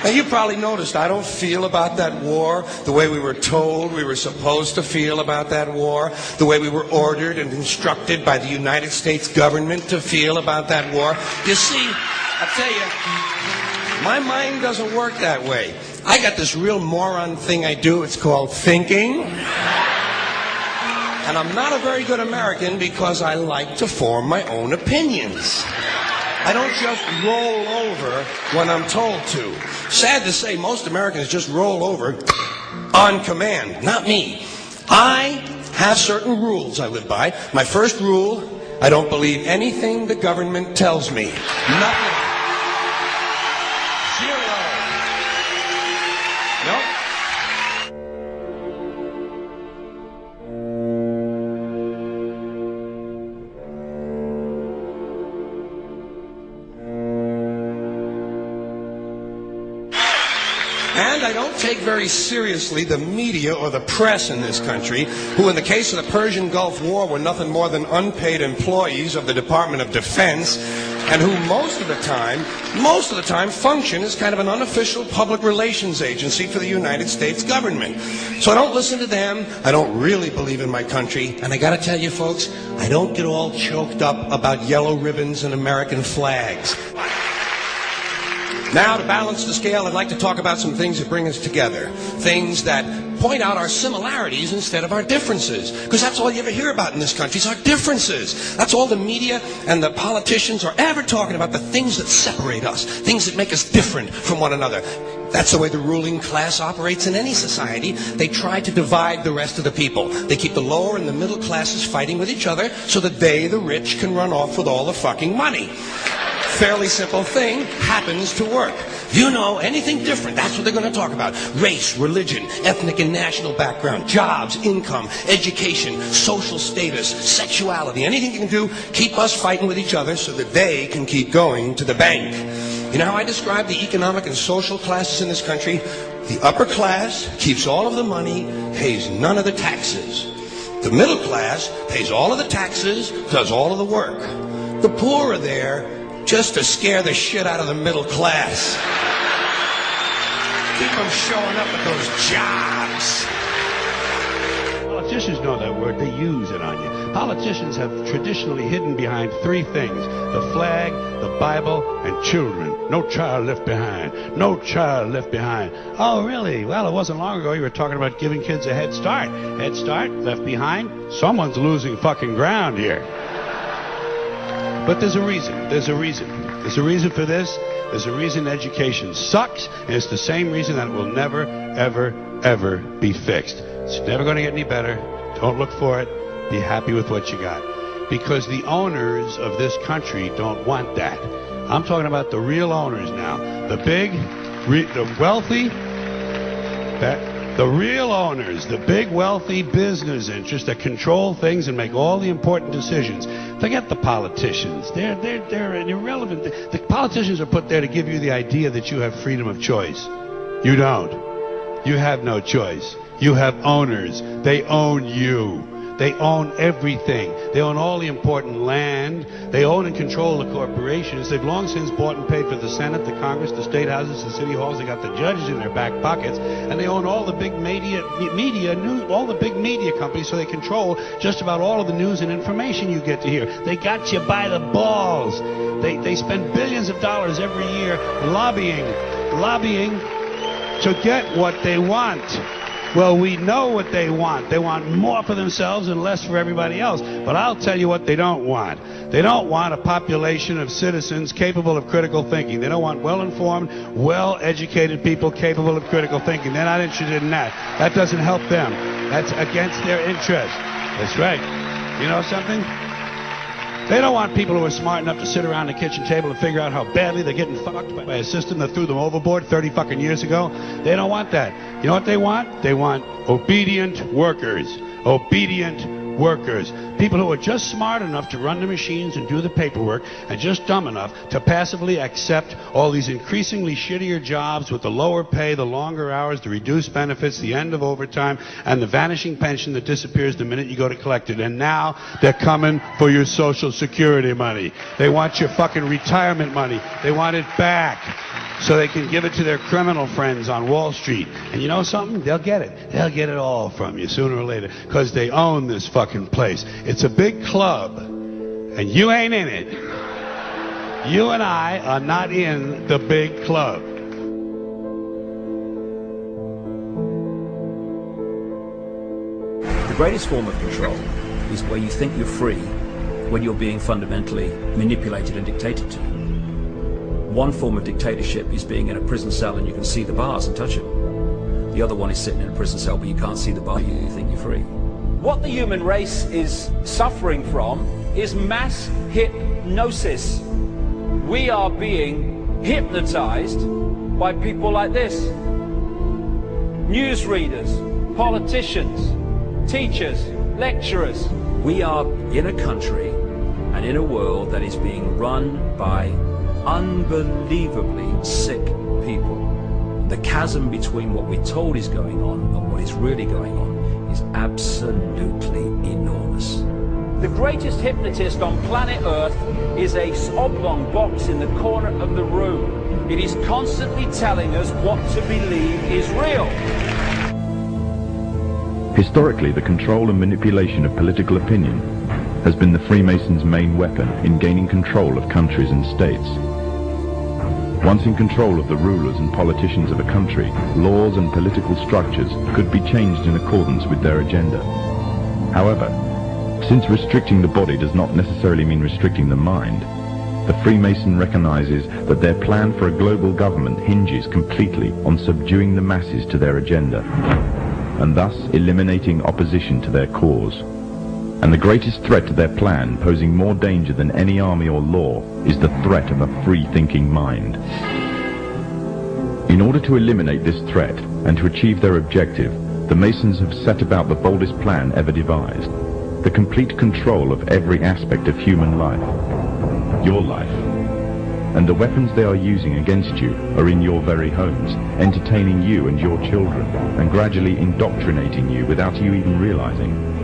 Now, you probably noticed I don't feel about that war the way we were told we were supposed to feel about that war, the way we were ordered and instructed by the United States government to feel about that war. You see, I tell you, my mind doesn't work that way. I got this real moron thing I do. It's called thinking. And I'm not a very good American because I like to form my own opinions. I don't just roll over when I'm told to. Sad to say, most Americans just roll over on command. Not me. I have certain rules I live by. My first rule, I don't believe anything the government tells me. Nothing. Zero. Nope. And I don't take very seriously the media or the press in this country, who in the case of the Persian Gulf War were nothing more than unpaid employees of the Department of Defense, and who most of the time function as kind of an unofficial public relations agency for the United States government. So I don't listen to them. I don't really believe in my country. And I gotta tell you folks, I don't get all choked up about yellow ribbons and American flags. Now, to balance the scale, I'd like to talk about some things that bring us together. Things that point out our similarities instead of our differences. Because that's all you ever hear about in this country is our differences. That's all the media and the politicians are ever talking about, the things that separate us, things that make us different from one another. That's the way the ruling class operates in any society. They try to divide the rest of the people. They keep the lower and the middle classes fighting with each other so that they, the rich, can run off with all the fucking money. Fairly simple thing, happens to work. You know, anything different, that's what they're going to talk about. Race, religion, ethnic and national background, jobs, income, education, social status, sexuality, anything you can do, keep us fighting with each other so that they can keep going to the bank. You know how I describe the economic and social classes in this country? The upper class keeps all of the money, pays none of the taxes. The middle class pays all of the taxes, does all of the work. The poor are there just to scare the shit out of the middle class. Keep them showing up at those jobs. Politicians know that word. They use it on you. Politicians have traditionally hidden behind three things: the flag, the Bible, and children. No child left behind. No child left behind. Oh, really? Well, it wasn't long ago you were talking about giving kids a head start. Head start, left behind? Someone's losing fucking ground here. But there's a reason. There's a reason. There's a reason for this. There's a reason education sucks, and it's the same reason that it will never, ever, ever be fixed. It's never going to get any better. Don't look for it. Be happy with what you got. Because the owners of this country don't want that. I'm talking about the real owners now. The big, the wealthy, the real owners, the big wealthy business interests that control things and make all the important decisions. Forget the politicians. They're irrelevant. The politicians are put there to give you the idea that you have freedom of choice. You don't. You have no choice. You have owners. They own you. They own everything. They own all the important land. They own and control the corporations. They've long since bought and paid for the Senate, the Congress, the state houses, the city halls. They got the judges in their back pockets, and they own all the big all the big media companies. So they control just about all of the news and information you get to hear. They got you by the balls. They spend billions of dollars every year lobbying to get what they want. Well, we know what they want. They want more for themselves and less for everybody else. But I'll tell you what they don't want. They don't want a population of citizens capable of critical thinking. They don't want well-informed, well-educated people capable of critical thinking. They're not interested in that. That doesn't help them. That's against their interest. That's right. You know something? They don't want people who are smart enough to sit around the kitchen table and figure out how badly they're getting fucked by a system that threw them overboard 30 fucking years ago. They don't want that. You know what they want? They want obedient workers. Obedient workers, people who are just smart enough to run the machines and do the paperwork, and just dumb enough to passively accept all these increasingly shittier jobs with the lower pay, the longer hours, the reduced benefits, the end of overtime, and the vanishing pension that disappears the minute you go to collect it. And now they're coming for your Social Security money. They want your fucking retirement money. They want it back so they can give it to their criminal friends on Wall Street. And you know something? They'll get it. They'll get it all from you sooner or later, because they own this fucking place. It's a big club, and you ain't in it. You and I are not in the big club. The greatest form of control is where you think you're free when you're being fundamentally manipulated and dictated to. One form of dictatorship is being in a prison cell and you can see the bars and touch them. The other one is sitting in a prison cell but you can't see the bar, you think you're free. What the human race is suffering from is mass hypnosis. We are being hypnotized by people like this. Newsreaders, politicians, teachers, lecturers. We are in a country and in a world that is being run by unbelievably sick people. The chasm between what we're told is going on and what is really going on is absolutely enormous. The greatest hypnotist on planet Earth is a oblong box in the corner of the room. It is constantly telling us what to believe is real. Historically, the control and manipulation of political opinion has been the Freemasons' main weapon in gaining control of countries and states. Once in control of the rulers and politicians of a country, laws and political structures could be changed in accordance with their agenda. However, since restricting the body does not necessarily mean restricting the mind, the Freemason recognizes that their plan for a global government hinges completely on subduing the masses to their agenda, and thus eliminating opposition to their cause. And the greatest threat to their plan, posing more danger than any army or law, is the threat of a free-thinking mind. In order to eliminate this threat and to achieve their objective, the Masons have set about the boldest plan ever devised: the complete control of every aspect of human life, your life. And the weapons they are using against you are in your very homes, entertaining you and your children, and gradually indoctrinating you without you even realizing.